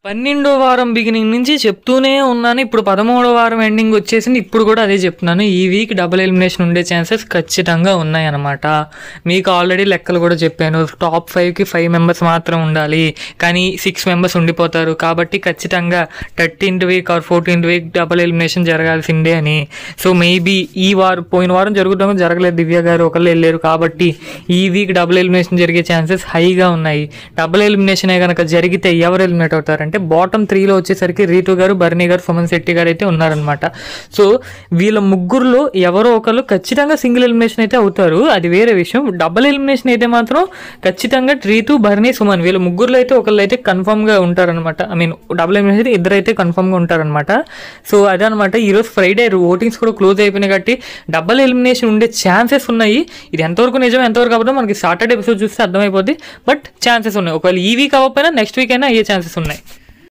12వ వారం బిగినింగ్ నుంచి చెప్తూనే ఉన్నాను. ఇప్పుడు 13వ వారం ఎండింగ్ వచ్చేసింది. ఇప్పుడు కూడా అదే చెప్తున్నాను. ఈ వీక్ డబుల్ ఎలిమినేషన్ ఉండే ఛాన్సెస్ ఖచ్చితంగా ఉన్నాయన్నమాట. మీకు ఆల్రెడీ లెక్కలు కూడా చెప్పాను. టాప్ 5కి 5 మెంబర్స్ మాత్రం ఉండాలి, కానీ 6 మెంబర్స్ ఉండిపోతారు. కాబట్టి ఖచ్చితంగా 13th week or 14th week double elimination జరగాల్సిందే అని. సో మేబీ పోయిన వారం జరగలేదు, దివ్య గారు ఒకళ్ళు వెళ్ళారు. కాబట్టి ఈ వీక్ డబుల్ ఎలిమినేషన్ జరిగే ఛాన్సెస్ హైగా ఉన్నాయి. డబుల్ ఎలిమినేషన్ కనుక జరిగితే ఎవరు ఎలిమినేట్ అవుతారంటే బాటమ్ 3లో వచ్చేసరికి రీతు గారు, భరణి గారు, సుమన్ శెట్టి గారు అయితే ఉన్నారనమాట. సో వీళ్ళ ముగ్గురులో ఎవరో ఒకరు ఖచ్చితంగా సింగిల్ ఎలిమినేషన్ అయితే అవుతారు, అది వేరే విషయం. డబుల్ ఎలిమినేషన్ అయితే మాత్రం ఖచ్చితంగా రీతు, భరణి, సుమన్ వీళ్ళ ముగ్గురులో అయితే ఒకళ్ళు అయితే కన్ఫర్మ్గా ఉంటారనమాట. ఐ మీన్ డబుల్ ఎలిమినేషన్ అయితే ఇద్దరు అయితే కన్ఫర్మ్గా ఉంటారనమాట. సో అదనమాట. ఈరోజు ఫ్రైడే ఓటింగ్స్ కూడా క్లోజ్ అయిపోయినాయి కాబట్టి డబుల్ ఎలిమినేషన్ ఉండే ఛాన్సెస్ ఉన్నాయి. ఇది ఎంతవరకు నిజం ఎంతవరకు అవ్వడం మనకి సాటర్డే ఎపిసోడ్ చూస్తే అర్థమైపోద్ది. బట్ ఛాన్సెస్ ఉన్నాయి. ఒకవేళ ఈ వీక్ అవ్వకపోయినా నెక్స్ట్ వీక్ అయినా అయ్యే ఛాన్సెస్ ఉన్నాయి.